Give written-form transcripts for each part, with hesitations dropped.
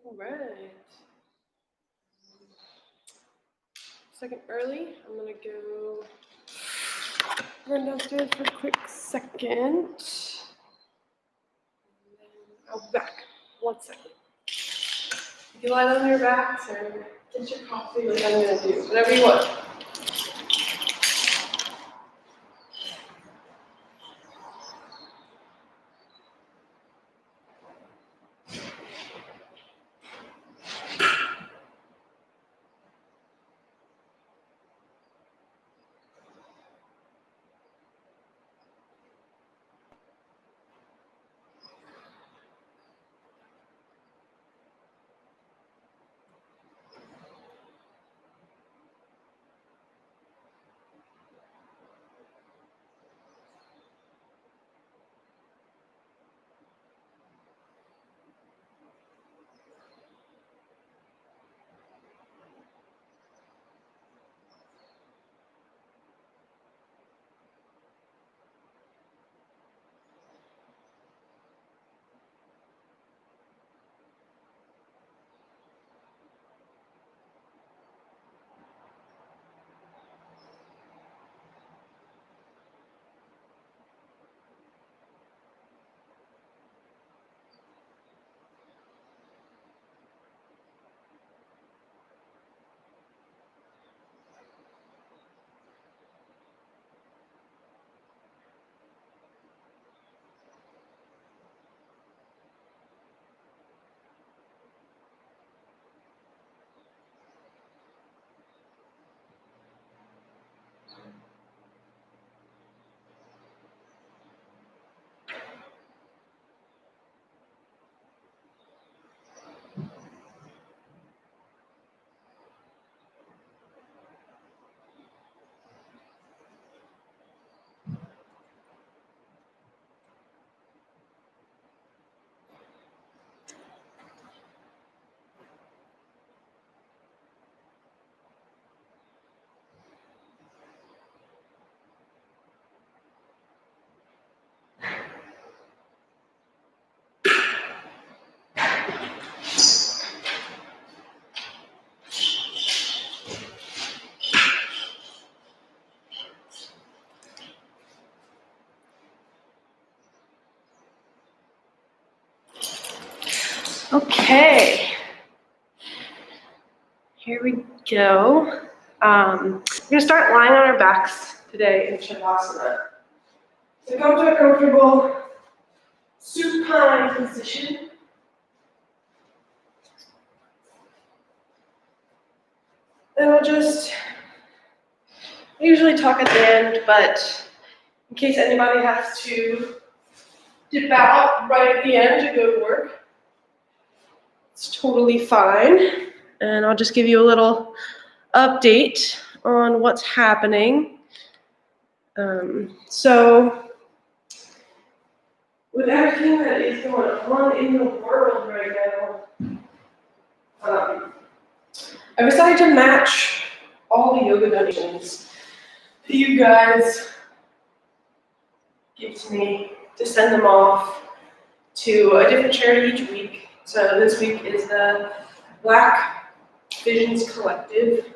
All right. Second early. I'm gonna go run downstairs for a quick second. And then I'll be back. 1 second. You can lie down on your backs or get your coffee, like I'm gonna do. Whatever you want. Okay, here we go. We're gonna start lying on our backs today in Shavasana. So go to a comfortable supine position. And I usually talk at the end, but in case anybody has to dip out right at the end to go to work, it's totally fine. And I'll just give you a little update on what's happening. So with everything that is going on in the world right now, I decided to match all the yoga donations that you guys give to me to send them off to a different charity each week. So this week is the Black Visions Collective.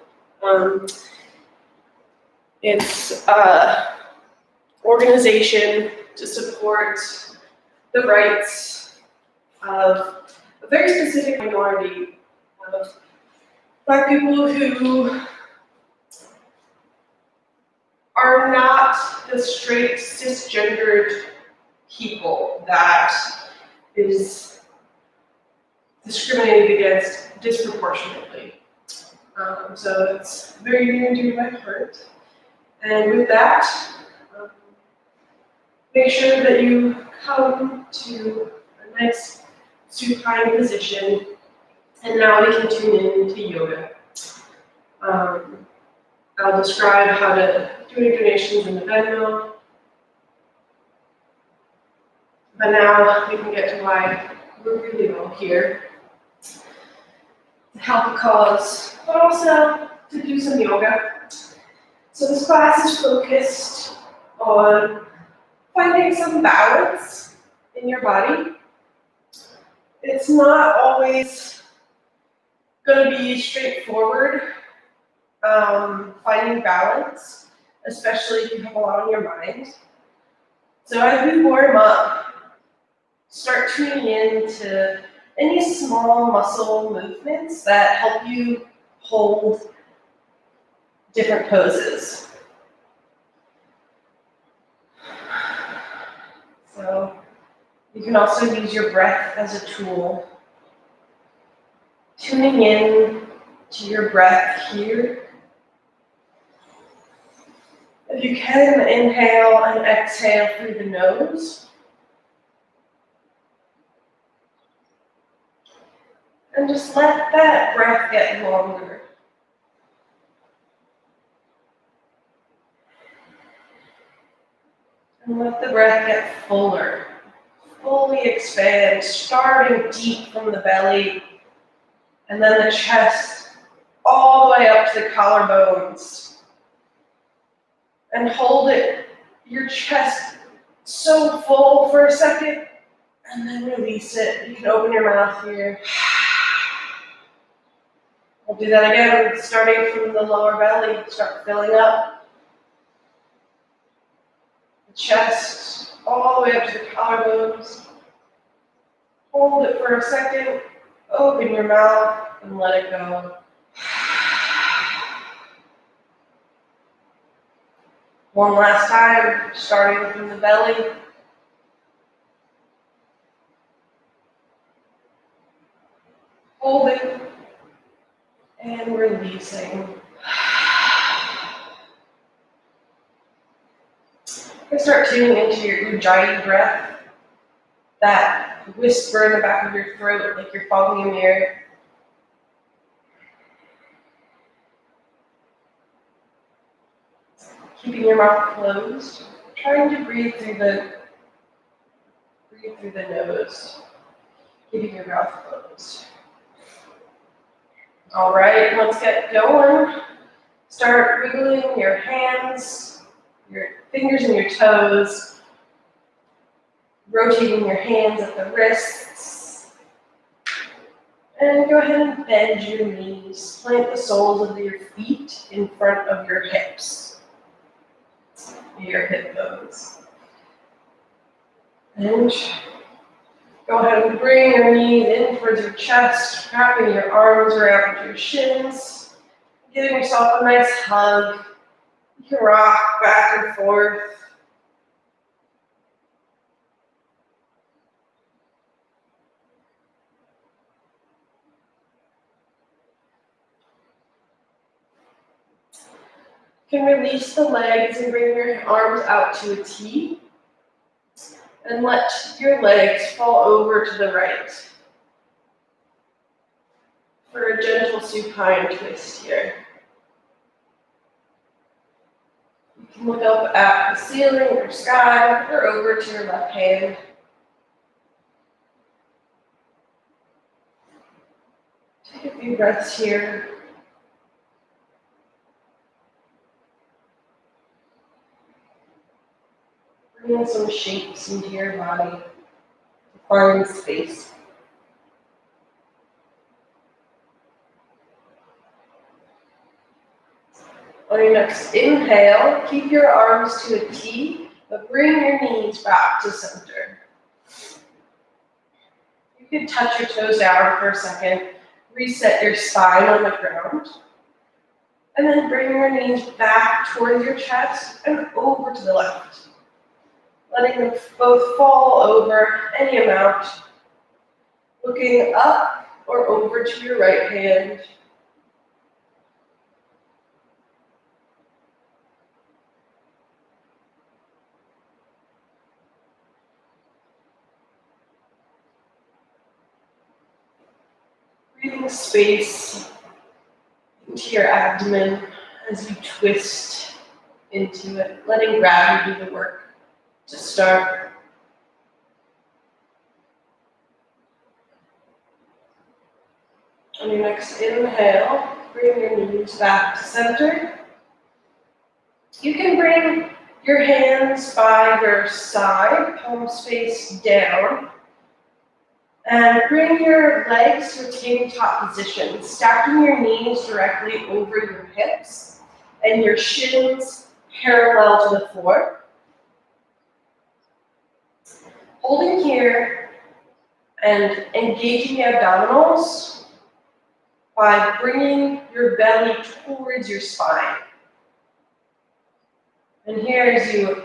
It's an organization to support the rights of a very specific minority of Black people who are not the straight cisgendered people that is discriminated against disproportionately. So it's very near and dear to my heart. And with that, make sure that you come to a nice supine position. And now we can tune in to yoga. I'll describe how to do any donations in the Venmo. But now we can get to why we're really all here. To help a cause, but also to do some yoga. So this class is focused on finding some balance in your body. It's not always going to be straightforward, finding balance, especially if you have a lot on your mind. So as we warm up, start tuning in to any small muscle movements that help you hold different poses. So you can also use your breath as a tool. Tuning in to your breath here. If you can, inhale and exhale through the nose. And just let that breath get longer. And let the breath get fuller. Fully expand, starting deep from the belly, and then the chest all the way up to the collarbones. And hold it, your chest so full for a second, and then release it. You can open your mouth here. We'll do that again, starting from the lower belly. Start filling up the chest all the way up to the collarbones. Hold it for a second, open your mouth, and let it go. One last time, starting from the belly. Holding and releasing. And start tuning into your Ujjayi breath, that whisper in the back of your throat like you're fogging a mirror. Keeping your mouth closed, trying to breathe through the nose, keeping your mouth closed. All right, let's get going. Start wiggling your hands, your fingers and your toes, rotating your hands at the wrists. And go ahead and bend your knees. Plant the soles of your feet in front of your hips, your hip bones. And go ahead and bring your knees in towards your chest, wrapping your arms around your shins, giving yourself a nice hug. You can rock back and forth. You can release the legs and bring your arms out to a T. And let your legs fall over to the right for a gentle supine twist here. You can look up at the ceiling or sky or over to your left hand. Take a few breaths here. Bring some shapes into your body. Find space. On your next inhale, keep your arms to a T, but bring your knees back to center. You can touch your toes down for a second, reset your spine on the ground, and then bring your knees back towards your chest and over to the left, letting them both fall over any amount, looking up or over to your right hand. Breathing space into your abdomen as you twist into it, letting gravity do the work to start. On your next inhale, bring your knees back to center. You can bring your hands by your side, palms face down, And bring your legs to a tabletop position, stacking your knees directly over your hips and your shins parallel to the floor. Holding here and engaging the abdominals by bringing your belly towards your spine. And here as you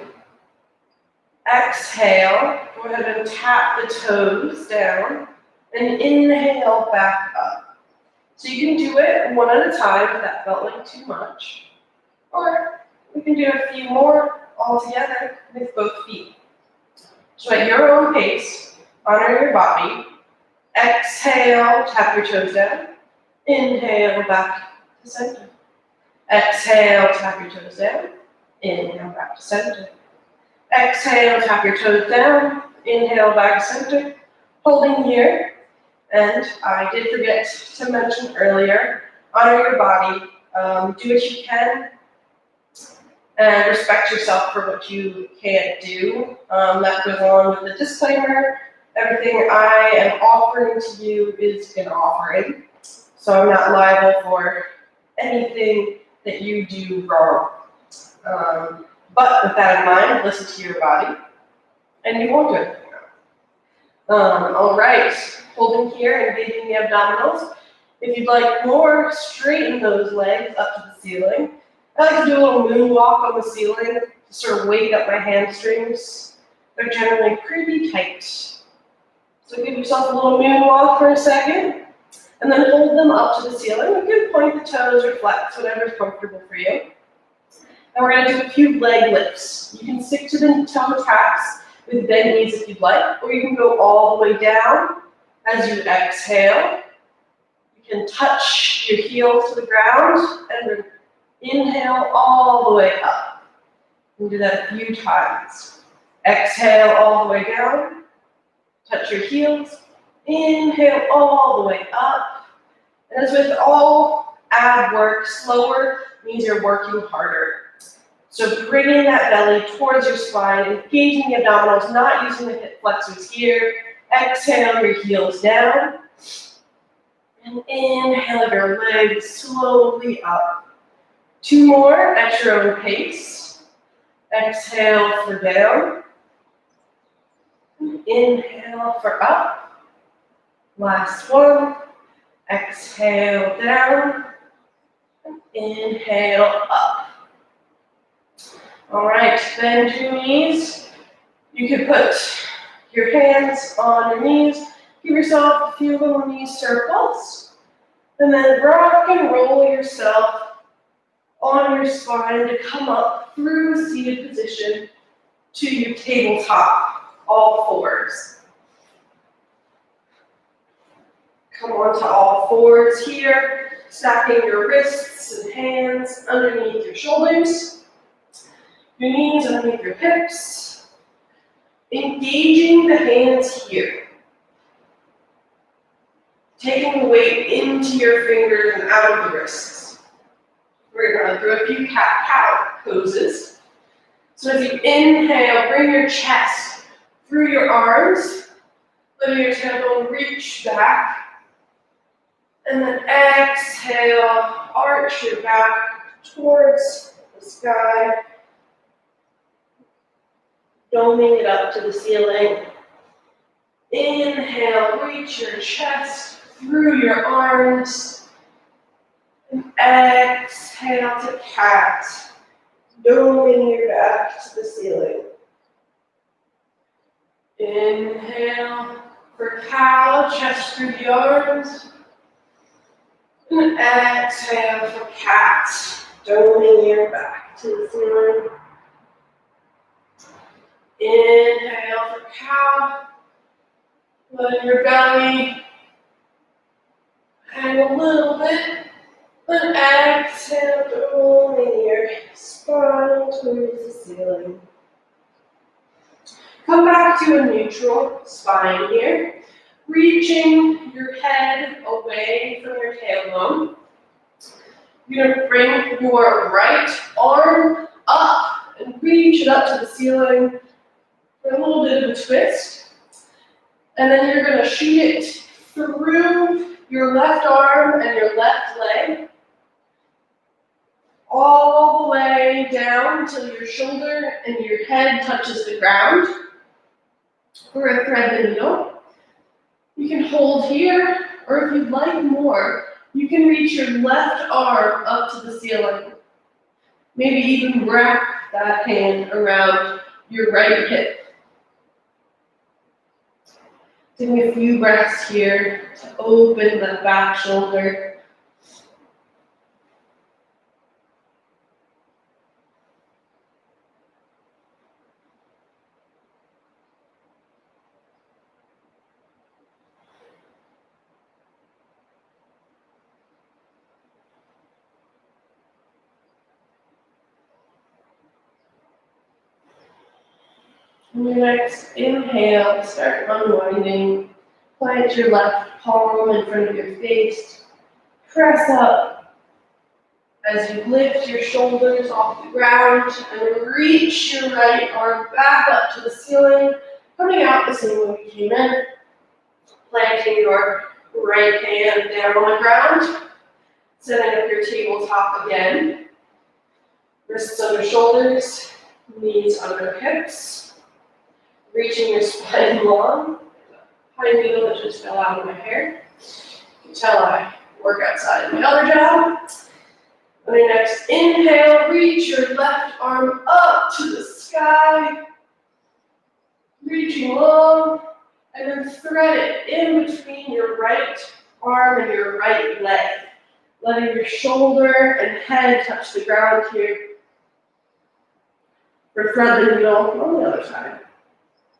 exhale, go ahead and tap the toes down and inhale back up. So you can do it one at a time if that felt like too much. Or we can do a few more all together with both feet. So at your own pace, honor your body. Exhale, tap your toes down. Inhale back to center. Exhale, tap your toes down. Inhale back to center. Exhale, tap your toes down. Inhale back to center. Holding here. And I did forget to mention earlier, honor your body. Do what you can. And respect yourself for what you can't do. That goes along with the disclaimer. Everything I am offering to you is an offering. So I'm not liable for anything that you do wrong. But with that in mind, listen to your body, and you won't do anything wrong. All right, holding here, engaging the abdominals. If you'd like more, straighten those legs up to the ceiling. I like to do a little moonwalk on the ceiling to sort of wake up my hamstrings. They're generally pretty tight. So give yourself a little moonwalk for a second, and then hold them up to the ceiling. You can point the toes or flex, whatever's comfortable for you. And we're going to do a few leg lifts. You can stick to the toe taps with bent knees if you'd like, or you can go all the way down as you exhale. You can touch your heels to the ground and inhale all the way up. You can do that a few times. Exhale all the way down. Touch your heels. Inhale all the way up. And as with all ab work, slower means you're working harder. So bringing that belly towards your spine, engaging the abdominals, not using the hip flexors here. Exhale your heels down. And inhale your legs slowly up. Two more at your own pace. Exhale for down. Inhale for up. Last one. Exhale down. Inhale up. All right, bend your knees. You can put your hands on your knees. Give yourself a few little knee circles. And then rock and roll yourself on your spine to come up through seated position to your tabletop, all fours. Come on to all fours here, stacking your wrists and hands underneath your shoulders. Your knees underneath your hips. Engaging the hands here. Taking the weight into your fingers and out of the wrists. We're going to do a few cat-cow poses. So as you inhale, bring your chest through your arms. Let your tailbone reach back. And then exhale, arch your back towards the sky. Doming it up to the ceiling. Inhale, reach your chest through your arms. And exhale to cat. Doming your back to the ceiling. Inhale for cow, chest through the arms. And exhale for cat. Doming your back to the ceiling. Inhale for cow. Let your belly hang a little bit. And exhale, rolling your spine towards the ceiling. Come back to a neutral spine here. Reaching your head away from your tailbone. You're going to bring your right arm up and reach it up to the ceiling for a little bit of a twist. And then you're gonna shoot it through your left arm and your left leg, all the way down until your shoulder and your head touches the ground. We're gonna thread the needle. You can hold here, or if you'd like more, you can reach your left arm up to the ceiling. Maybe even wrap that hand around your right hip. Taking a few breaths here to open the back shoulder. On your next inhale, start unwinding. Plant your left palm in front of your face. Press up as you lift your shoulders off the ground and reach your right arm back up to the ceiling, coming out the same way you came in. Planting your right hand down on the ground, setting up your tabletop again. Wrists under shoulders, knees under hips. Reaching your spine long. Pine needle that just fell out of my hair. You can tell I work outside in my other job. On your next inhale, reach your left arm up to the sky. Reaching long, and then thread it in between your right arm and your right leg. Letting your shoulder and head touch the ground here. Or thread the needle on the other side.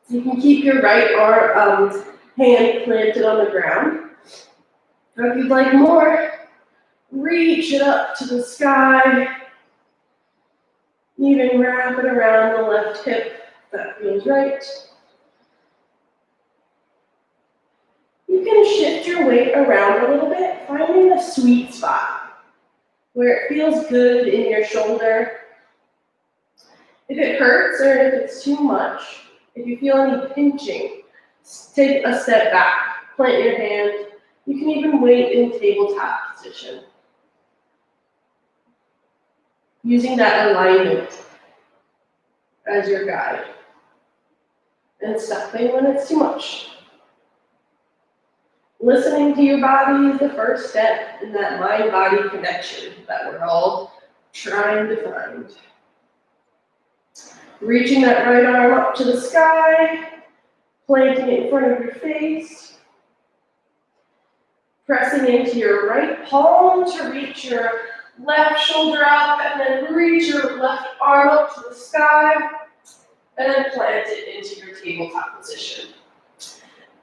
You can keep your right arm, hand planted on the ground. Or if you'd like more, reach it up to the sky. Even wrap it around the left hip if that feels right. You can shift your weight around a little bit, finding a sweet spot where it feels good in your shoulder. If it hurts or if it's too much, if you feel any pinching, take a step back, plant your hand. You can even wait in tabletop position. Using that alignment as your guide. And stopping when it's too much. Listening to your body is the first step in that mind-body connection that we're all trying to find. Reaching that right arm up to the sky, planting it in front of your face, pressing into your right palm to reach your left shoulder up, and then reach your left arm up to the sky, and then plant it into your tabletop position.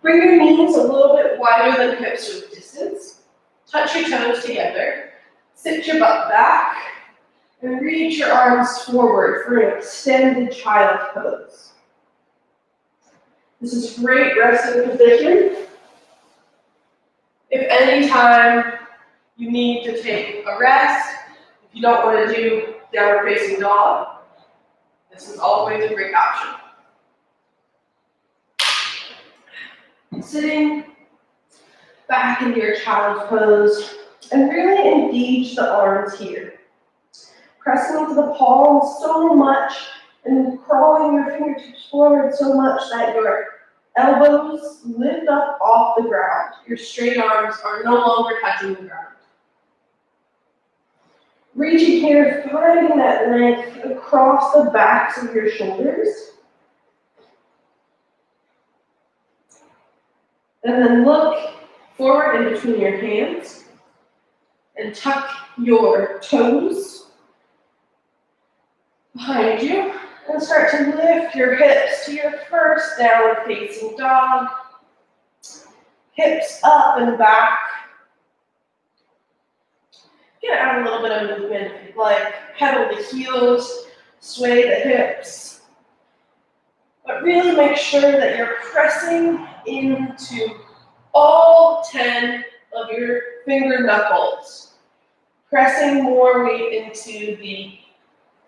Bring your knees a little bit wider than hips width distance. Touch your toes together. Sit your butt back. And reach your arms forward for an extended child pose. This is great resting position. If any time you need to take a rest, if you don't want to do downward facing dog, this is always a great option. Sitting back into your child's pose and really engage the arms here. Pressing into the palms so much and crawling your fingertips forward so much that your elbows lift up off the ground. Your straight arms are no longer touching the ground. Reaching here, finding that length across the backs of your shoulders. And then look forward in between your hands and tuck your toes behind you, and start to lift your hips to your first downward facing dog. Hips up and back. You can add a little bit of movement if you'd like. Pedal the heels, sway the hips. But really make sure that you're pressing into all 10 of your finger knuckles. Pressing more weight into the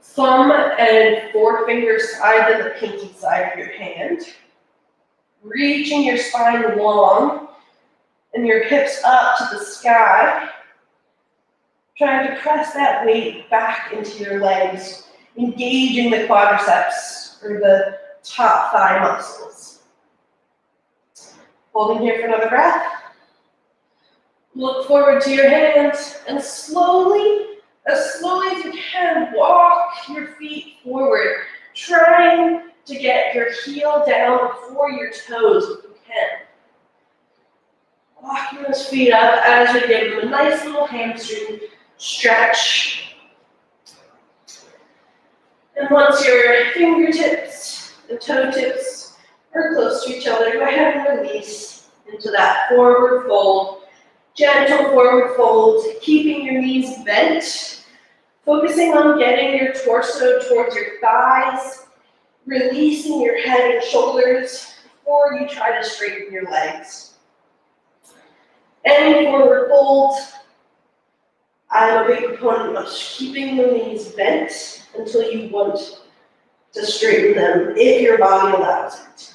thumb and forefinger side than the pinky side of your hand. reaching your spine long and your hips up to the sky. Trying to press that weight back into your legs, engaging the quadriceps or the top thigh muscles. Holding here for another breath. Look forward to your hands and slowly, as you can, walk your feet forward, trying to get your heel down before your toes if you can. Walking those feet up as we give them a nice little hamstring stretch. And once your fingertips and toe tips are close to each other, go ahead and release into that forward fold. Gentle forward fold, keeping your knees bent, focusing on getting your torso towards your thighs, releasing your head and shoulders before you try to straighten your legs. And forward fold. I'm a big proponent of keeping the knees bent until you want to straighten them, if your body allows it.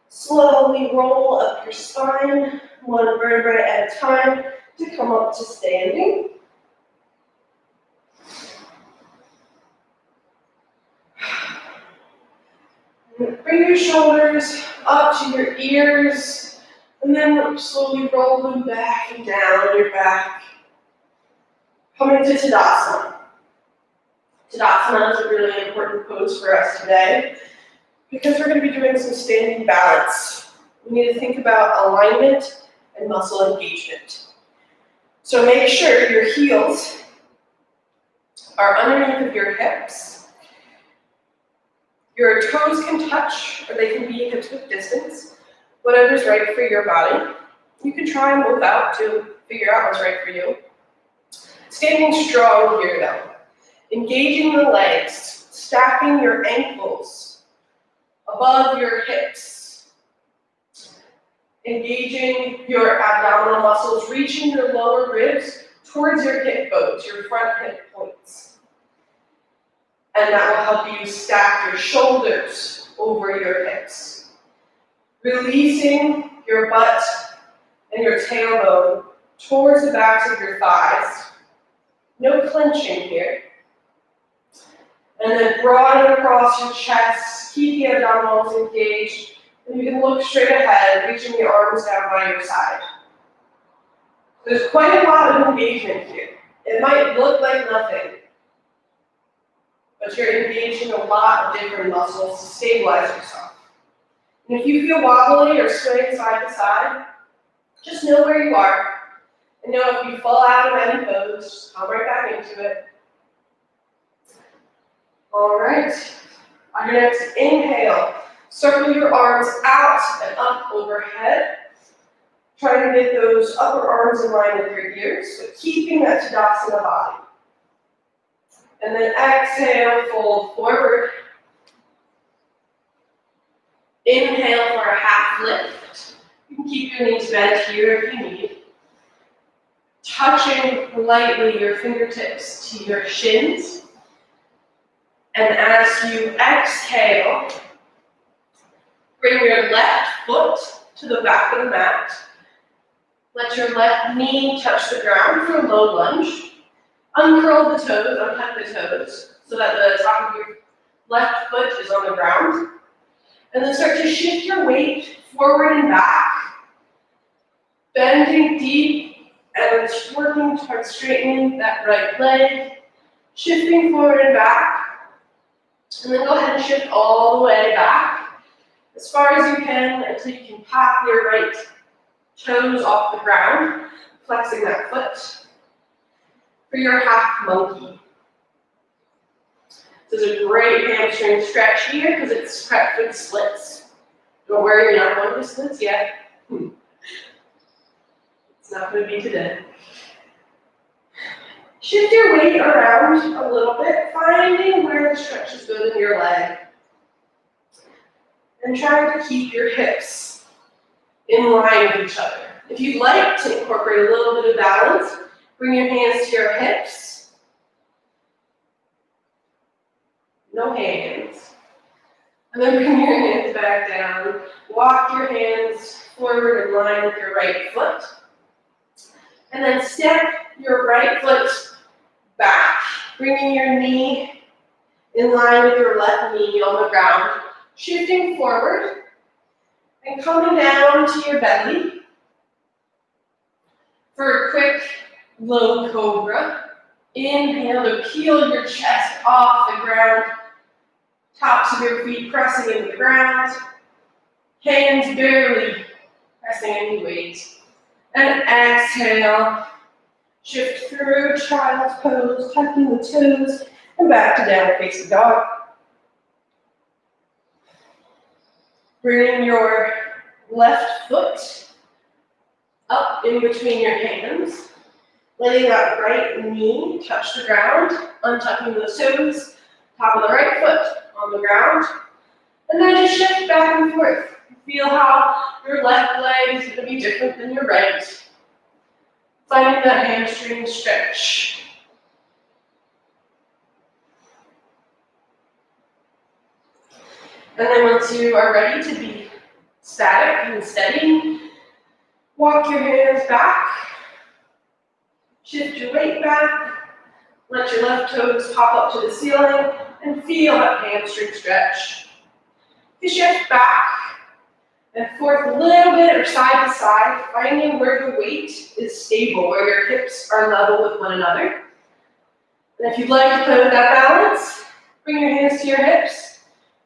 Slowly roll up your spine, one vertebrae at a time, to come up to standing. Bring your shoulders up to your ears, and then slowly roll them back and down your back. Coming to Tadasana. Tadasana is a really important pose for us today because we're going to be doing some standing balance. We need to think about alignment and muscle engagement. So make sure your heels are underneath of your hips. Your toes can touch, or they can be at hip distance. Whatever's right for your body. You can try them both out to figure out what's right for you. Standing strong here though. Engaging the legs, stacking your ankles above your hips. Engaging your abdominal muscles, reaching your lower ribs towards your hip bones, your front hip points. And that will help you stack your shoulders over your hips. Releasing your butt and your tailbone towards the backs of your thighs. No clenching here. And then broaden across your chest. Keep the abdominals engaged. And you can look straight ahead, reaching the arms down by your side. There's quite a lot of engagement here. It might look like nothing, but you're engaging a lot of different muscles to stabilize yourself. And if you feel wobbly or swaying side to side, just know where you are. And know if you fall out of any pose, just come right back into it. All right. On your next inhale, circle your arms out and up overhead. Try to get those upper arms in line with your ears, but keeping that Tadasana body. And then exhale, fold forward. Inhale for a half lift. You can keep your knees bent here if you need. Touching lightly your fingertips to your shins. And as you exhale, bring your left foot to the back of the mat. Let your left knee touch the ground for a low lunge. Uncurl the toes, untuck the toes, so that the top of your left foot is on the ground. And then start to shift your weight forward and back, bending deep and working towards straightening that right leg, shifting forward and back, and then go ahead and shift all the way back as far as you can until you can pop your right toes off the ground, flexing that foot for your half monkey. This is a great hamstring stretch here because it's prepped for the splits. Don't worry, you're not going to splits yet. It's not going to be today. Shift your weight around a little bit, finding where the stretch is good in your leg. And try to keep your hips in line with each other. If you'd like to incorporate a little bit of balance, bring your hands to your hips. No hands. And then bring your hands back down. Walk your hands forward in line with your right foot. And then step your right foot back, bringing your knee in line with your left knee on the ground. Shifting forward and coming down to your belly for a quick low cobra. Inhale to peel your chest off the ground. Tops of your feet pressing into the ground. Hands barely pressing any weight. And exhale. Shift through child's pose, tucking the toes, and back to downward facing dog. Bringing your left foot up in between your hands. Letting that right knee touch the ground, untucking those toes, top of the right foot on the ground. And then just shift back and forth. Feel how your left leg is going to be different than your right. Finding that hamstring stretch. And then once you are ready to be static and steady, walk your hands back. Shift your weight back. Let your left toes pop up to the ceiling and feel that hamstring stretch. You shift back and forth a little bit or side to side, finding where the weight is stable, where your hips are level with one another. And if you'd like to play with that balance, bring your hands to your hips.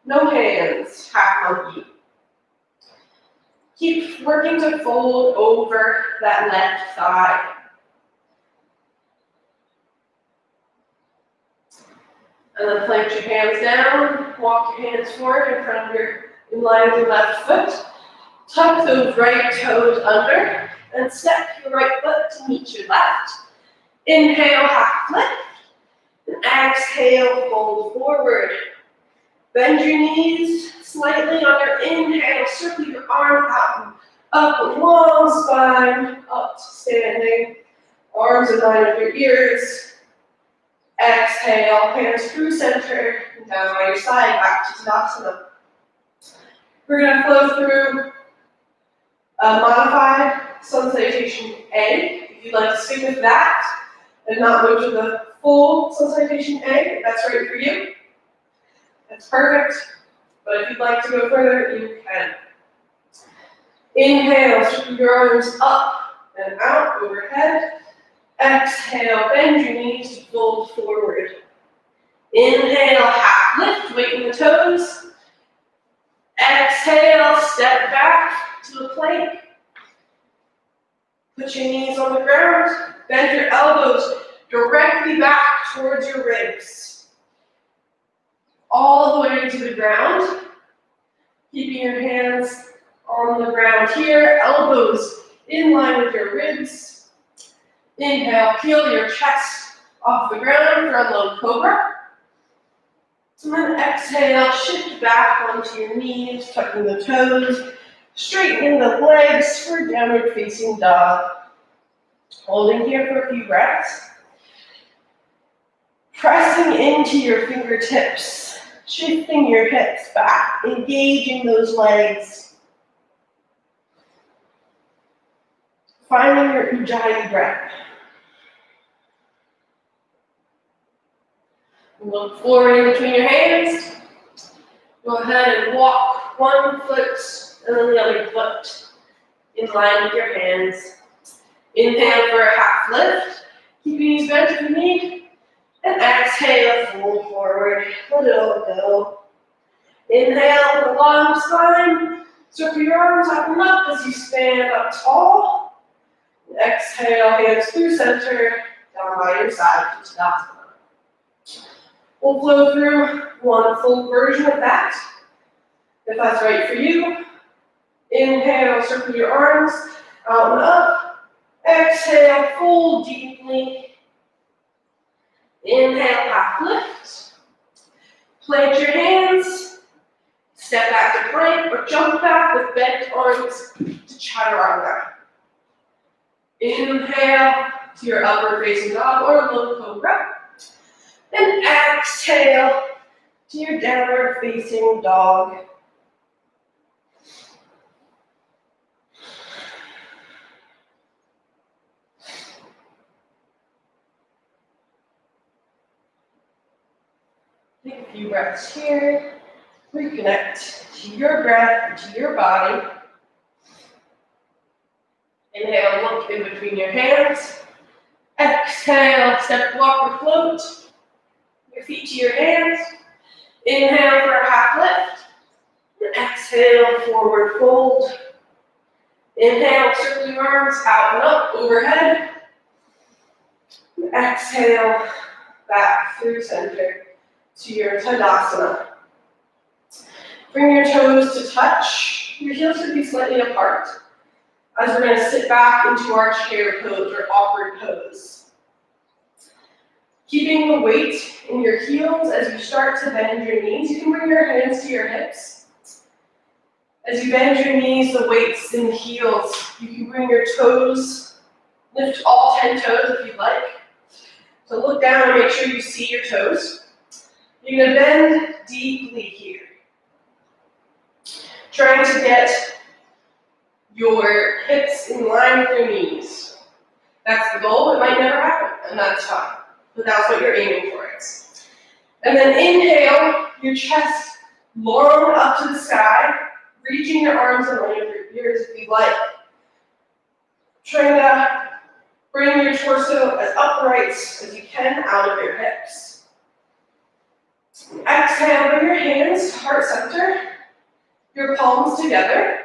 No hands, half monkey. Keep working to fold over that left thigh. And then plant your hands down, walk your hands forward in line with your left foot. Tuck those right toes under and step your right foot to meet your left. Inhale, half lift. And exhale, fold forward. Bend your knees slightly on your inhale. Circle your arm out. Up a long spine, up to standing. Arms in line with your ears. Exhale, hands through center, and down by your side, back to Tadasana. We're going to flow through a modified sun salutation A. If you'd like to stick with that and not move to the full sun salutation A, if that's right for you, that's perfect. But if you'd like to go further, you can. Inhale, scoop your arms up and out overhead. Exhale, bend your knees to fold forward. Inhale, half lift, weight in the toes. Exhale, step back to a plank. Put your knees on the ground. Bend your elbows directly back towards your ribs. All the way to the ground. Keeping your hands on the ground here. Elbows in line with your ribs. Inhale, peel your chest off the ground for a low cobra. And then exhale, shift back onto your knees, tucking the toes, straightening the legs for downward facing dog. Holding here for a few breaths. Pressing into your fingertips, shifting your hips back, engaging those legs. Finding your Ujjayi breath. Look forward in between your hands. Go ahead and walk one foot and then the other foot in line with your hands. Inhale for a half lift. Keep your knees bent if you need. And exhale, fold forward. Let it all go. Inhale with a long spine. Circle your arms up and up as you stand up tall. Exhale, hands through center, down by your side to Tadasana. We'll flow through one full version of that, if that's right for you. Inhale, circle your arms, out and up. Exhale, fold deeply. Inhale, half lift. Plant your hands. Step back to plank or jump back with bent arms to chaturanga. Inhale to your upward facing dog or low cobra. And exhale, to your downward facing dog. Take a few breaths here. Reconnect to your breath, to your body. Inhale, look in between your hands. Exhale, step, walk, or float. Your feet to your hands. Inhale for a half lift. And exhale, forward fold. Inhale, circle your arms out and up, overhead. And exhale, back through center to your Tadasana. Bring your toes to touch. Your heels should be slightly apart as we're going to sit back into our chair pose or awkward pose. Keeping the weight in your heels as you start to bend your knees. You can bring your hands to your hips. As you bend your knees, the weight's in the heels. You can bring your toes, lift all 10 toes if you'd like. So look down and make sure you see your toes. You're going to bend deeply here. Trying to get your hips in line with your knees. That's the goal. It might never happen, and that's fine. But that's what you're aiming for. And then inhale, your chest long up to the sky, reaching your arms in line with your ears if you like. Trying to bring your torso as upright as you can out of your hips. Exhale, bring your hands to heart center, your palms together.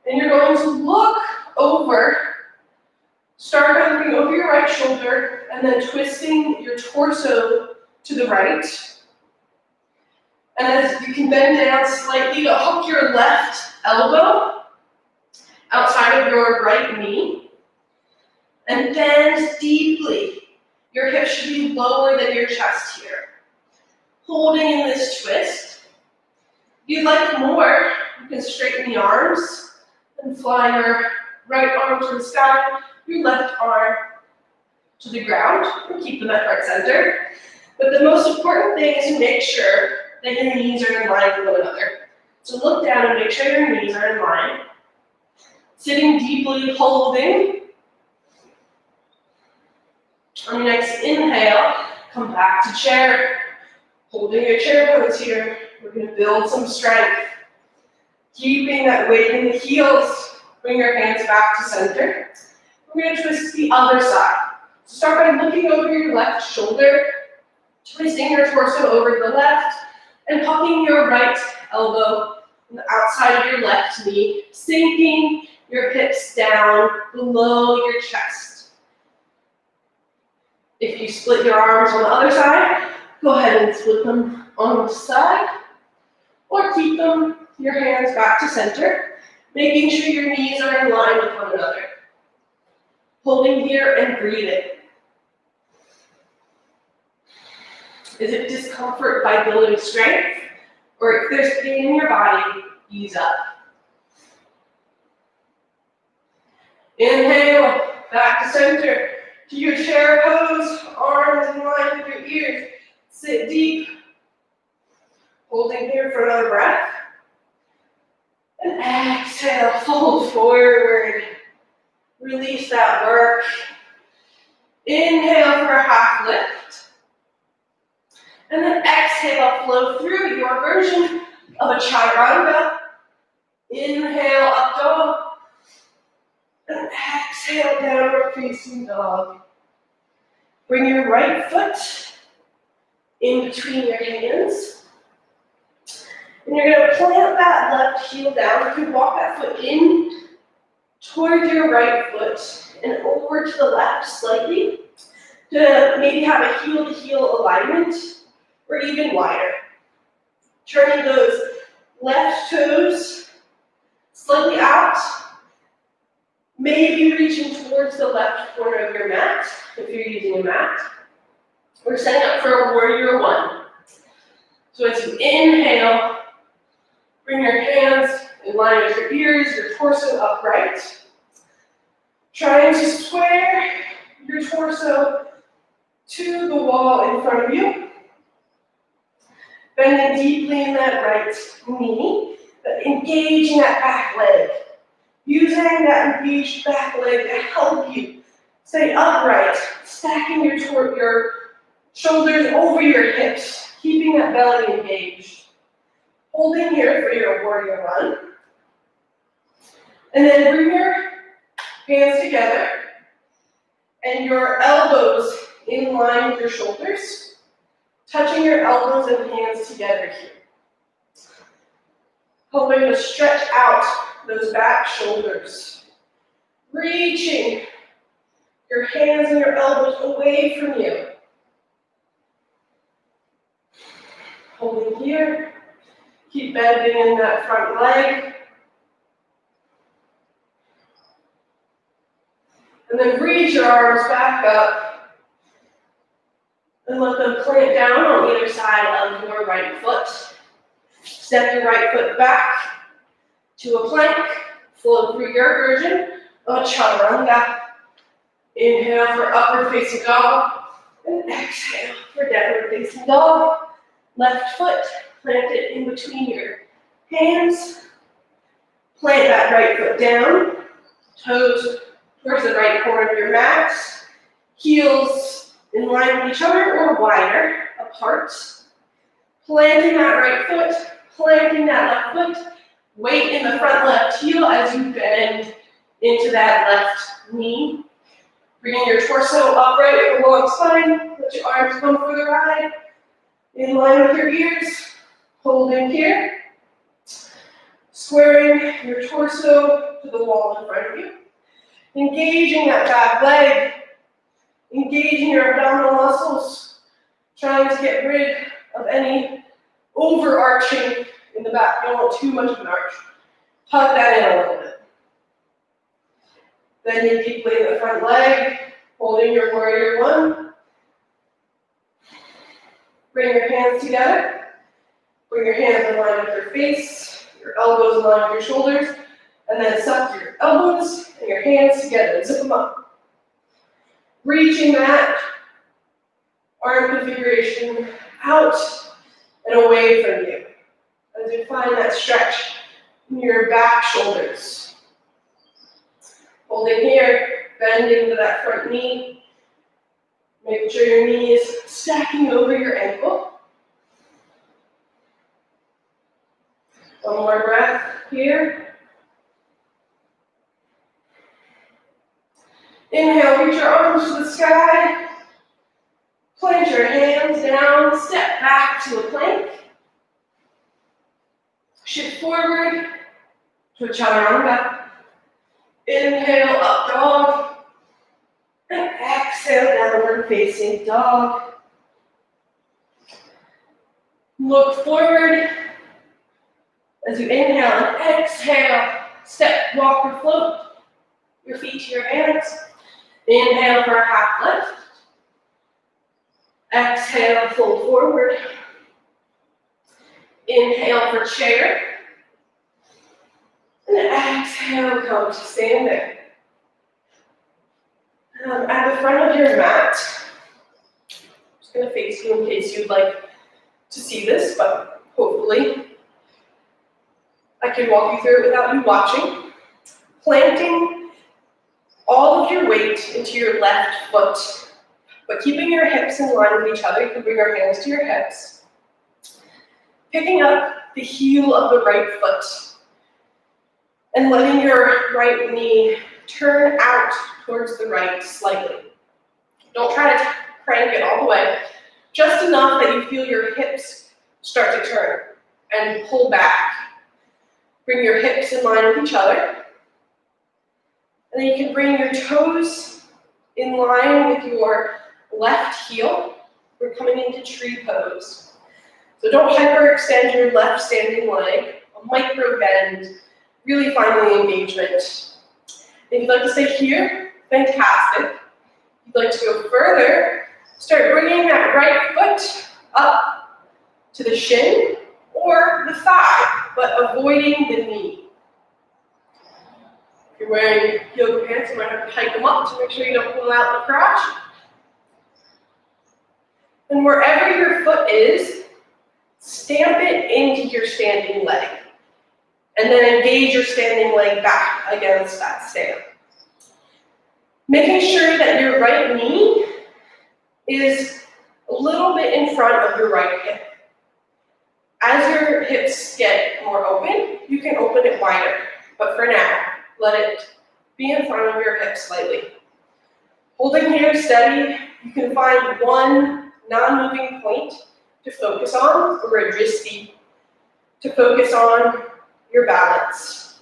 And you're going to look over. Start by looking over your right shoulder and then twisting your torso to the right. And as you can bend down slightly to hook your left elbow outside of your right knee. And bend deeply. Your hips should be lower than your chest here. Holding in this twist. If you'd like more, you can straighten the arms and fly your right arm to the sky, your left arm to the ground, and keep them at heart center. But the most important thing is to make sure that your knees are in line with one another. So look down and make sure your knees are in line. Sitting deeply, holding. On your next inhale, come back to chair. Holding your chair pose here. We're going to build some strength. Keeping that weight in the heels. Bring your hands back to center. We're going to twist the other side. So start by looking over your left shoulder, twisting your torso over to the left, and hucking your right elbow on the outside of your left knee, sinking your hips down below your chest. If you split your arms on the other side, go ahead and split them on the side, or keep them, your hands back to center, making sure your knees are in line with one another. Holding here and breathing. Is it discomfort by building strength? Or if there's pain in your body, ease up. Inhale, back to center. To your chair pose, arms in line with your ears. Sit deep. Holding here for another breath. And exhale, fold forward. Release that work. Inhale for a half lift. And then exhale, flow through your version of a chaturanga. Inhale, up dog. And exhale, downward facing dog. Bring your right foot in between your hands. And you're going to plant that left heel down. You can walk that foot in toward your right foot and over to the left slightly to maybe have a heel-to-heel alignment or even wider. Turning those left toes slightly out, maybe reaching towards the left corner of your mat if you're using a mat. We're setting up for a warrior one. So as you inhale, bring your hands in line with your ears, your torso upright. Trying to square your torso to the wall in front of you. Bending deeply in that right knee, but engaging that back leg. Using that engaged back leg to help you stay upright, stacking your shoulders over your hips, keeping that belly engaged. Holding here for your warrior one. And then bring your hands together and your elbows in line with your shoulders, touching your elbows and hands together here. Hoping to stretch out those back shoulders. Reaching your hands and your elbows away from you. Holding here. Keep bending in that front leg. And then reach your arms back up. And let them plant down on either side of your right foot. Step your right foot back to a plank. Flow through your version of a chaturanga. Inhale for upward facing dog. And exhale for downward facing dog. Left foot planted in between your hands. Plant that right foot down. Toes towards the right corner of your mat. Heels in line with each other or wider apart. Planting that right foot, planting that left foot. Weight in the front left heel as you bend into that left knee. Bringing your torso upright with a long spine. Let your arms come for the ride. In line with your ears. Holding here. Squaring your torso to the wall in front of you. Engaging that back leg. Engaging your abdominal muscles. Trying to get rid of any overarching in the back. You don't want too much of an arch. Tuck that in a little bit. Bending deeply in the front leg. Holding your warrior one. Bring your hands together. Bring your hands in line with your face. Your elbows in line with your shoulders. And then suck your elbows and your hands together. Zip them up. Reaching that arm configuration out and away from you. As you find that stretch in your back shoulders. Holding here, bending to that front knee. Making sure your knee is stacking over your ankle. One more breath here. Inhale, reach your arms to the sky. Plant your hands down, step back to a plank. Shift forward to a chaturanga. Inhale, up dog. And exhale, downward facing dog. Look forward as you inhale and exhale. Step, walk, or float your feet to your hands. Inhale for a half lift. Exhale, fold forward. Inhale for chair. And exhale, come to stand there. At the front of your mat, I'm just going to face you in case you'd like to see this, but hopefully I can walk you through it without you watching. Planting all of your weight into your left foot, but keeping your hips in line with each other. You can bring your hands to your hips. Picking up the heel of the right foot and letting your right knee turn out towards the right slightly. Don't try to crank it all the way, just enough that you feel your hips start to turn and pull back. Bring your hips in line with each other. And then you can bring your toes in line with your left heel. We're coming into tree pose. So don't hyperextend your left standing leg, a micro bend, really finding the engagement. If you'd like to stay here, fantastic. If you'd like to go further, start bringing that right foot up to the shin or the thigh, but avoiding the knee. If you're wearing yoga pants, you might have to hike them up to make sure you don't pull out the crotch. And wherever your foot is, Stamp it into your standing leg. And then engage your standing leg back against that stamp. Making sure that your right knee is a little bit in front of your right hip. As your hips get more open, you can open it wider. But for now, let it be in front of your hips slightly. Holding here steady, you can find one non-moving point to focus on, or a dristy to focus on your balance.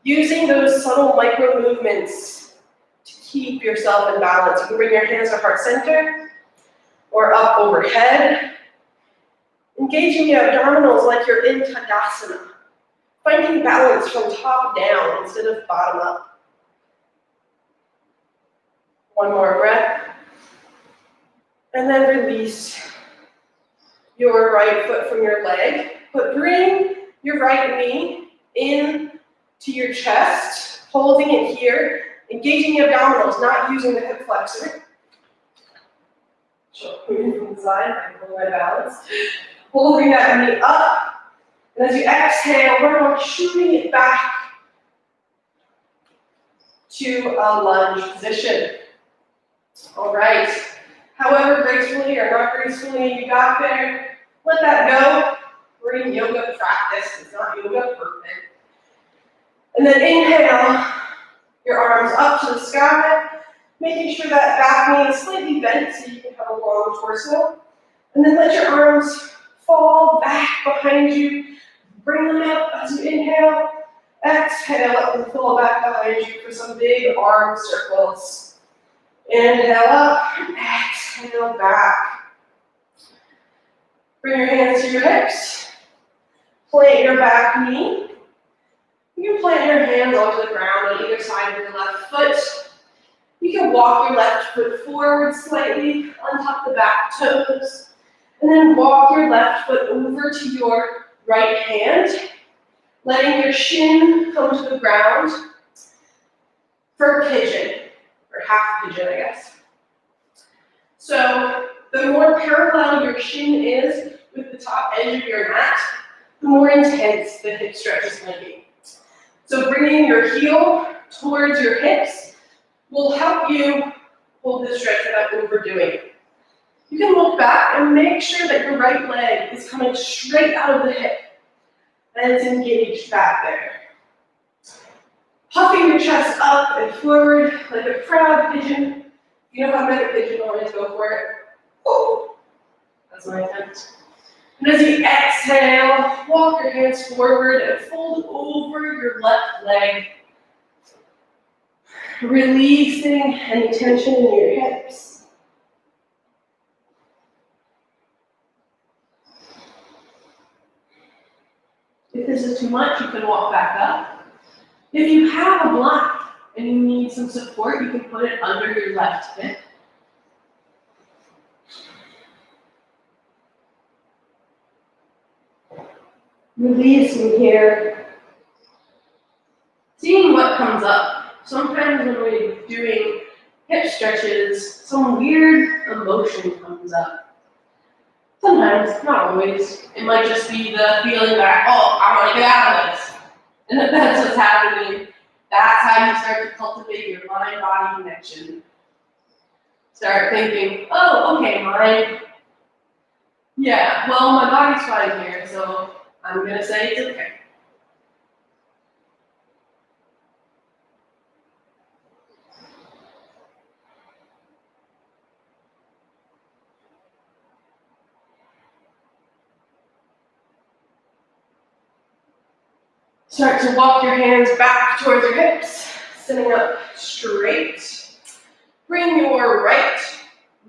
Using those subtle micro movements to keep yourself in balance. You can bring your hands to heart center or up overhead. Engaging the abdominals like you're in Tadasana. Finding balance from top down instead of bottom up. One more breath. And then release your right foot from your leg. But bring your right knee in to your chest, holding it here, engaging the abdominals, not using the hip flexor. So moving from the side, I can hold my balance. Holding that knee up. And as you exhale, we're shooting it back to a lunge position. All right. However gracefully or not gracefully you got there, let that go. We're in yoga practice. It's not yoga perfect. And then inhale, your arms up to the sky, making sure that back knee is slightly bent so you can have a long torso. And then let your arms fall back behind you. Bring them up as you inhale. Exhale up and fall back behind you for some big arm circles. Inhale up, exhale back. Bring your hands to your hips. Plant your back knee. You can plant your hands onto the ground on either side of your left foot. You can walk your left foot forward slightly, untuck the back toes, and then walk your left foot over to your right hand, letting your shin come to the ground for pigeon, or half pigeon, I guess. So the more parallel your shin is with the top edge of your mat, the more intense the hip stretch is going to be. So bringing your heel towards your hips will help you hold this stretch without overdoing it. You can look back and make sure that your right leg is coming straight out of the hip and it's engaged back there. Puffing your chest up and forward like a proud pigeon. If you know how to make a pigeon, always go for it. Oh, that's my attempt. And as you exhale, walk your hands forward and fold over your left leg, releasing any tension in your hips. If this is too much, you can walk back up. If you have a block and you need some support, you can put it under your left hip. Releasing here. Seeing what comes up. Sometimes when we're doing hip stretches, some weird emotion comes up. Sometimes, not always. It might just be the feeling that, oh, I want to get out of this. And if that's what's happening, that's how you start to cultivate your mind-body connection. Start thinking, oh, okay, mind. Yeah, well, my body's fine here, so I'm going to say it's okay. Start to walk your hands back towards your hips, sitting up straight. Bring your right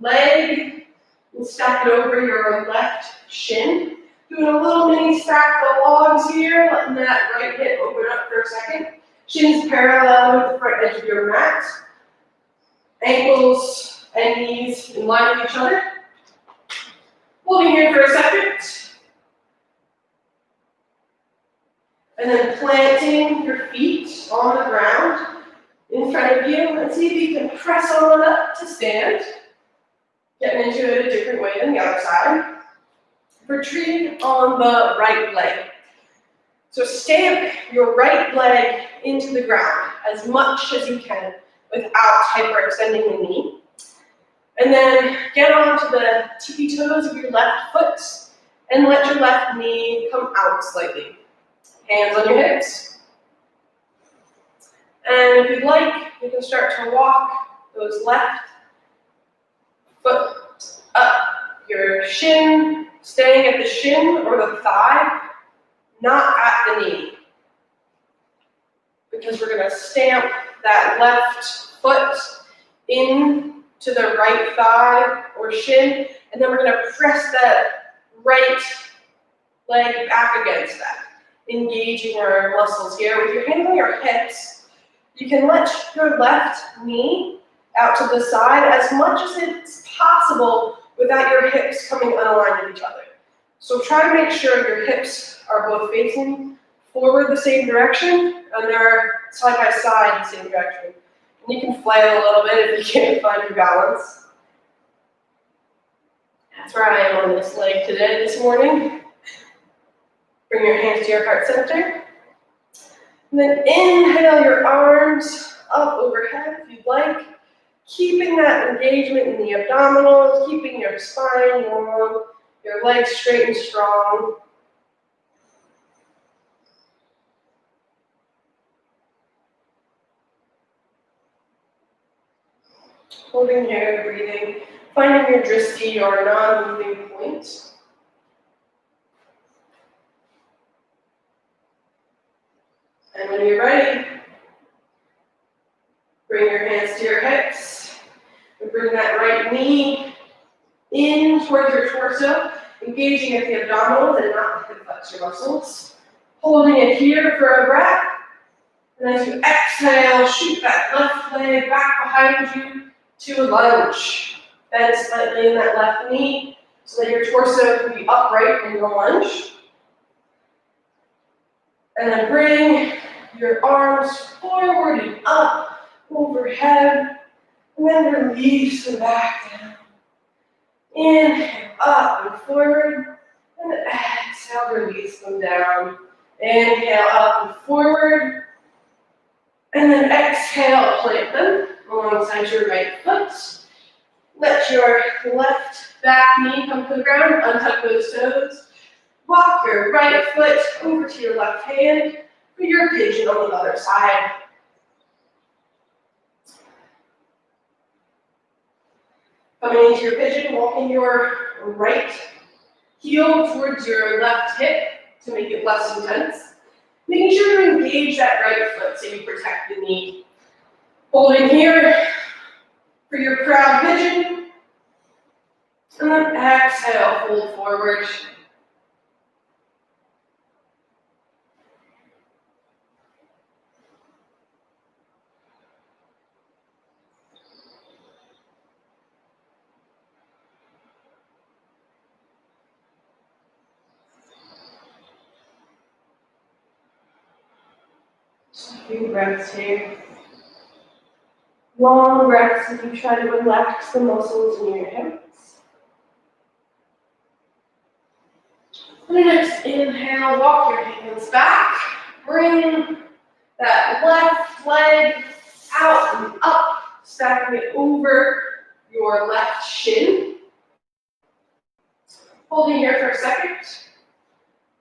leg and stack it over your left shin. Doing a little mini stack of logs here, letting that right hip open up for a second. Shins parallel with the front edge of your mat. Ankles and knees in line with each other. Holding here for a second. And then planting your feet on the ground in front of you. And see if you can press on up to stand. Getting into it a different way than the other side. Retreat on the right leg. So stamp your right leg into the ground as much as you can without hyperextending the knee. And then get onto the tippy toes of your left foot and let your left knee come out slightly. Hands on your hips. And if you'd like, you can start to walk those left foot up. Your shin, staying at the shin or the thigh, not at the knee. Because we're going to stamp that left foot into the right thigh or shin, and then we're going to press that right leg back against that, engaging our muscles here. With your hand on your hips, you can let your left knee out to the side as much as it's possible without your hips coming unaligned with each other. So try to make sure your hips are both facing forward the same direction and they're side by side the same direction. And you can flail a little bit if you can't find your balance. That's where I am on this leg today, this morning. Bring your hands to your heart center. And then inhale your arms up overhead if you'd like. Keeping that engagement in the abdominals, keeping your spine long, your legs straight and strong. Holding here, breathing, finding your drishti or non-moving point. And when you're ready, bring your hands to your hips. And bring that right knee in towards your torso, engaging at the abdominals and not the hip flexor muscles. Holding it here for a breath. And as you exhale, shoot that left leg back behind you to a lunge. Bend slightly in that left knee so that your torso can be upright in the lunge. And then bring your arms forward and up, overhead, and then release them back down. Inhale, up and forward, and exhale, release them down. Inhale, up and forward, and then exhale, plant them alongside your right foot. Let your left back knee come to the ground, untuck those toes. Walk your right foot over to your left hand for your pigeon on the other side. Coming into your pigeon, walking your right heel towards your left hip to make it less intense. Making sure to engage that right foot so you protect the knee. Holding here for your proud pigeon. And then exhale, fold forward. Just a few breaths here. Long breaths as you try to relax the muscles in your hips. And the next inhale, walk your hands back. Bring that left leg out and up, stacking it over your left shin. Holding here for a second.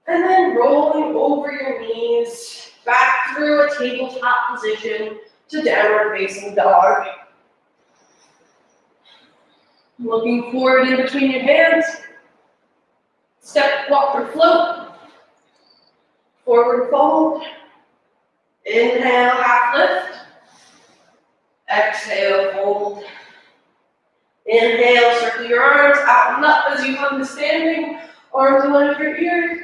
And then rolling over your knees back through a tabletop position to downward facing dog. Looking forward in between your hands. Step, walk, or float. Forward fold. Inhale, half lift. Exhale, fold. Inhale, circle your arms out and up as you come to standing. Arms in under your ears.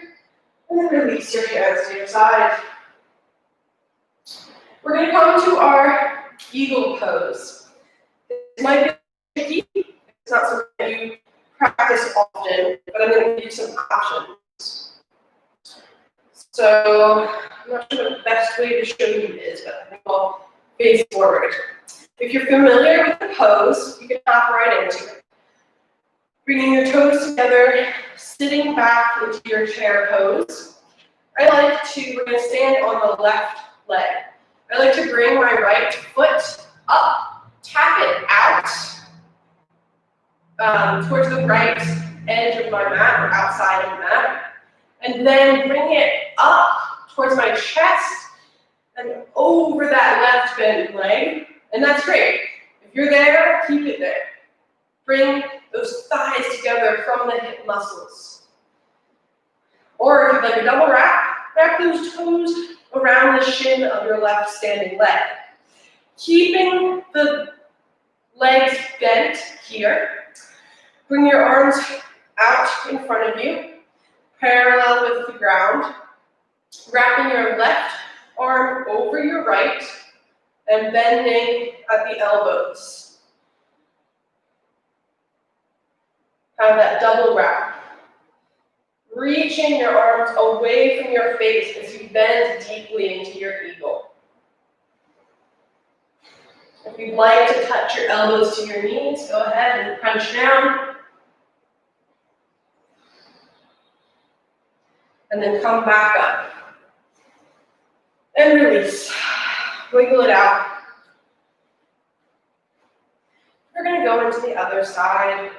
And then release your hands to your side. We're going to come to our eagle pose. This might be tricky. It's not something that you practice often, but I'm going to give you some options. So I'm not sure what the best way to show you is, but I think I'll face forward. If you're familiar with the pose, you can hop right into it. Bringing your toes together, sitting back into your chair pose, we're going to stand on the left leg. I like to bring my right foot up, tap it out towards the right edge of my mat or outside of the mat, and then bring it up towards my chest and over that left bent leg, and that's great. If you're there, keep it there. Bring those thighs together from the hip muscles. Or if you'd like a double wrap those toes around the shin of your left standing leg. Keeping the legs bent here. Bring your arms out in front of you, parallel with the ground. Wrapping your left arm over your right and bending at the elbows. Have that double wrap. Reaching your arms away from your face as you bend deeply into your eagle. If you'd like to touch your elbows to your knees, go ahead and crunch down. And then come back up. And release. Wiggle it out. We're going to go into the other side.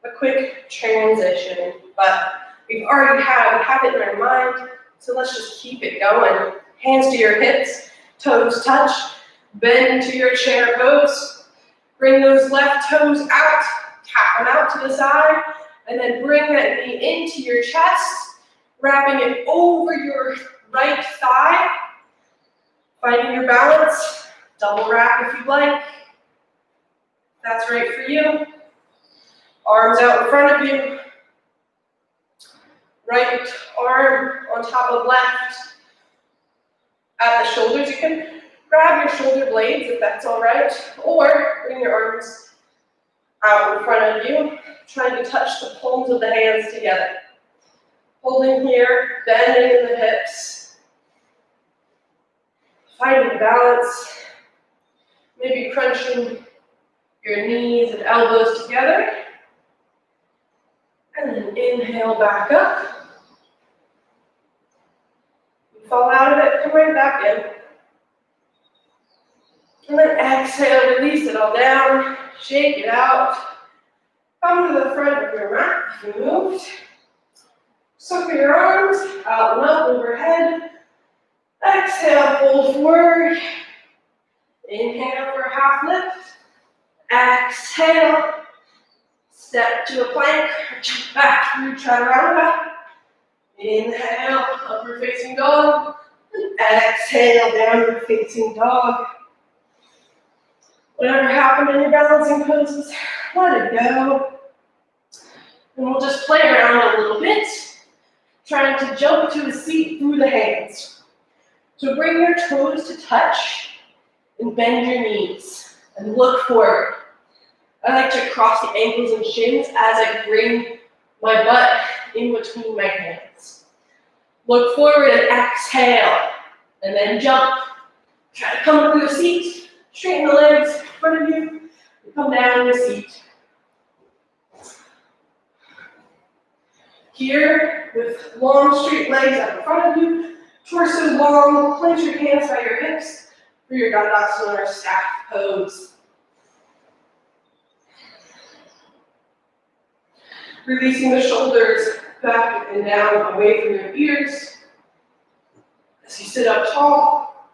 A quick transition, but we have it in our mind, so let's just keep it going. Hands to your hips, toes touch, bend to your chair pose. Bring those left toes out, tap them out to the side, and then bring that knee into your chest, wrapping it over your right thigh. Finding your balance, double wrap if you'd like. That's right for you. Arms out in front of you. Right arm on top of left. At the shoulders, you can grab your shoulder blades if that's all right, or bring your arms out in front of you, trying to touch the palms of the hands together. Holding here, bending in the hips. Finding balance, maybe crunching your knees and elbows together. And then inhale back up. You fall out of it, come right back in. And then exhale, release it all down, shake it out. Come to the front of your mat if you moved. Circle your arms out and up overhead. Exhale, fold forward. Inhale for a half lift. Exhale. Step to a plank, jump back through chaturanga. Inhale, upward facing dog. And exhale, downward facing dog. Whatever happened in your balancing poses, let it go. And we'll just play around a little bit, trying to jump to a seat through the hands. So bring your toes to touch and bend your knees and look forward. I like to cross the ankles and shins as I bring my butt in between my hands. Look forward and exhale, and then jump. Try to come through the seat, straighten the legs in front of you, and come down in the seat. Here, with long straight legs out in front of you, torso long, place your hands by your hips for your Dandasana or staff pose. Releasing the shoulders back and down away from your ears. As you sit up tall,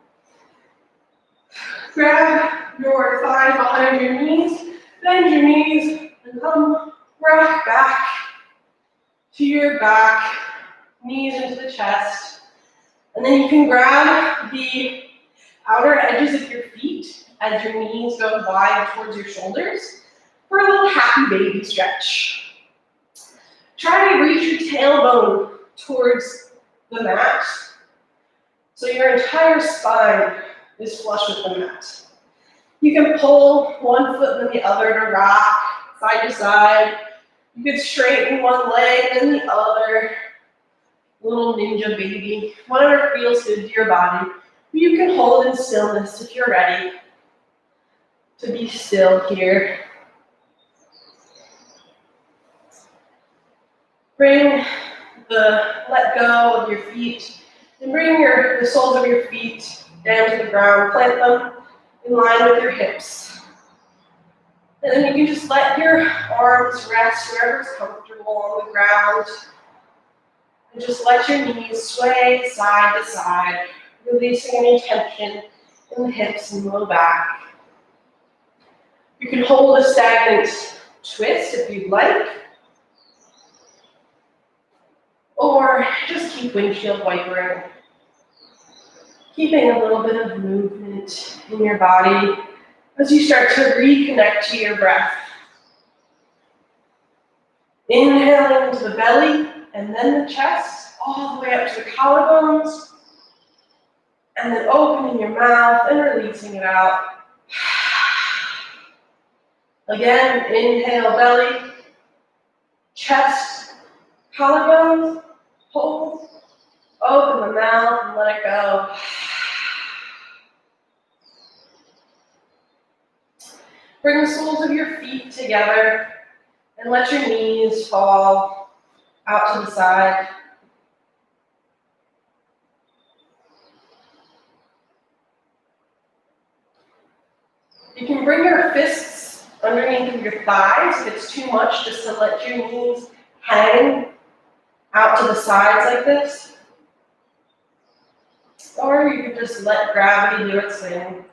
grab your thighs behind your knees, bend your knees, and come rock back to your back, knees into the chest. And then you can grab the outer edges of your feet as your knees go wide towards your shoulders for a little happy baby stretch. Try to reach your tailbone towards the mat so your entire spine is flush with the mat. You can pull one foot and the other to rock side to side. You can straighten one leg and the other. Little ninja baby. Whatever feels good to your body. You can hold in stillness if you're ready to be still here. Bring let go of your feet and bring the soles of your feet down to the ground. Plant them in line with your hips. And then you can just let your arms rest wherever's comfortable on the ground. And just let your knees sway side to side, releasing any tension in the hips and low back. You can hold a stagnant twist if you'd like, or just keep windshield wipering, keeping a little bit of movement in your body as you start to reconnect to your breath. Inhaling into the belly and then the chest, all the way up to the collarbones, and then opening your mouth and releasing it out. Again, inhale belly, chest, collarbones, hold, open the mouth and let it go. Bring the soles of your feet together and let your knees fall out to the side. You can bring your fists underneath of your thighs if it's too much, just to let your knees hang out to the sides like this. Or you can just let gravity do its thing.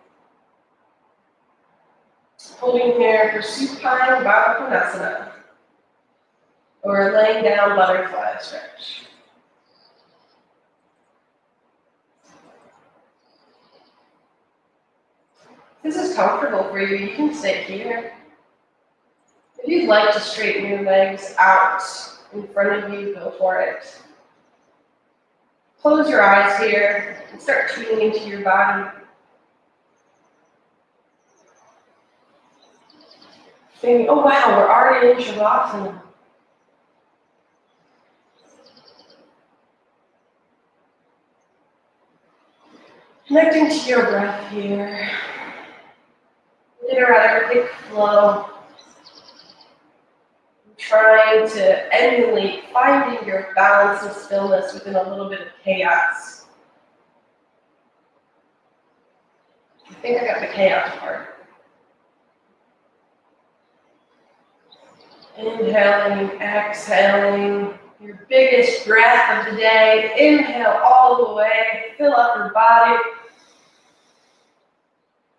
Holding here for supine Baddha Konasana, or laying down butterfly stretch. If this is comfortable for you, you can stay here. If you'd like to straighten your legs out in front of you, go for it. Close your eyes here and start tuning into your body. Thinking, oh wow, we're already in Shavasana. Connecting to your breath here. Get a rather quick flow. Trying to emulate finding your balance and stillness within a little bit of chaos. I think I got the chaos part. Inhaling, exhaling, your biggest breath of the day. Inhale all the way, fill up your body.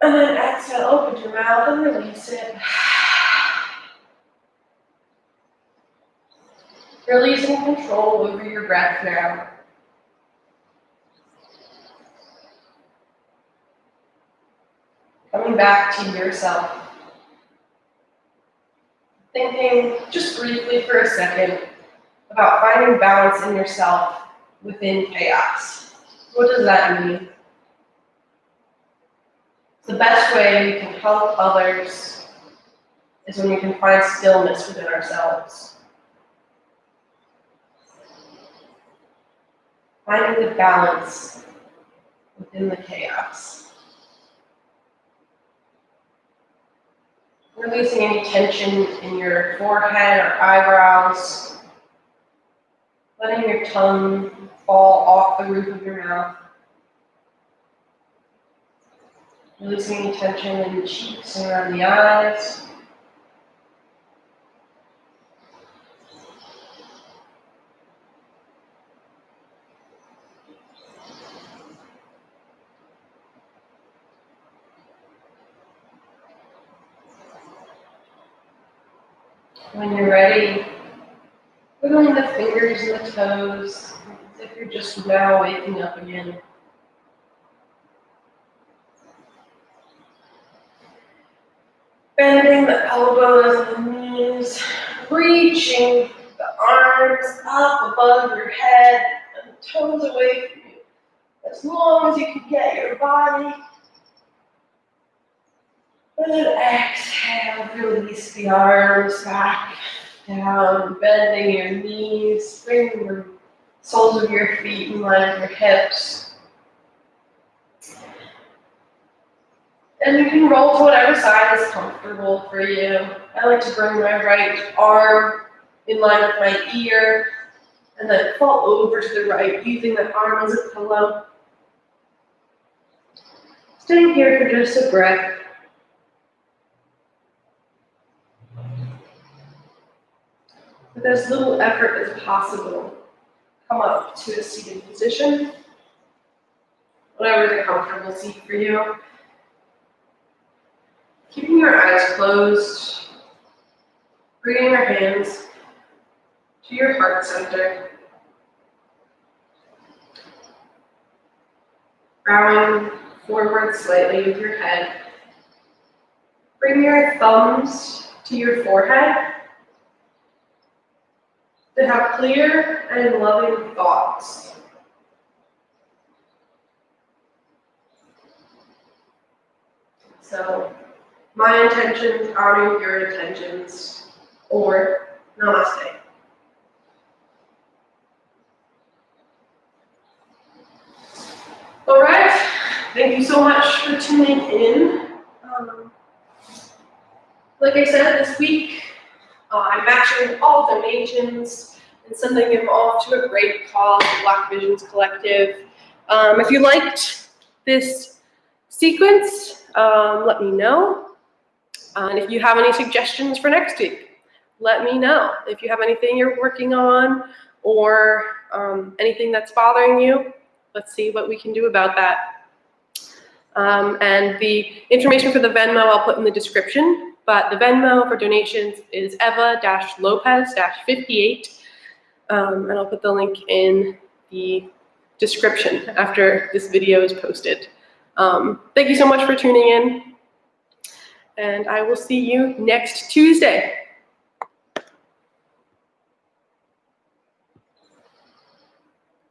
And then exhale, open your mouth and release it. Releasing control over your breath now. Coming back to yourself. Thinking just briefly for a second about finding balance in yourself within chaos. What does that mean? The best way we can help others is when we can find stillness within ourselves. Finding the balance within the chaos. Releasing any tension in your forehead or eyebrows. Letting your tongue fall off the roof of your mouth. Releasing any tension in the cheeks and around the eyes. When you're ready, wiggling the fingers and the toes, as if you're just now waking up again. Bending the elbows and the knees, reaching the arms up above your head and the toes away from you. As long as you can get your body. And then exhale, release the arms back down, bending your knees, bringing the soles of your feet in line with your hips. And you can roll to whatever side is comfortable for you. I like to bring my right arm in line with my ear, And then fall over to the right, using that arm as a pillow. Staying here for just a breath. With as little effort as possible, come up to a seated position. Whatever is a comfortable seat for you. Keeping your eyes closed, bringing your hands to your heart center. Bowing forward slightly with your head. Bring your thumbs to your forehead to have clear and loving thoughts. So, my intentions are your intentions, or namaste. All right, thank you so much for tuning in. Like I said, this week, I'm matching all donations and sending them off to a great cause, the Black Visions Collective. If you liked this sequence, let me know. And if you have any suggestions for next week, let me know. If you have anything you're working on or anything that's bothering you, let's see what we can do about that. And the information for the Venmo I'll put in the description, but the Venmo for donations is Eva-Lopez-58, and I'll put the link in the description after this video is posted. Thank you so much for tuning in, and I will see you next Tuesday.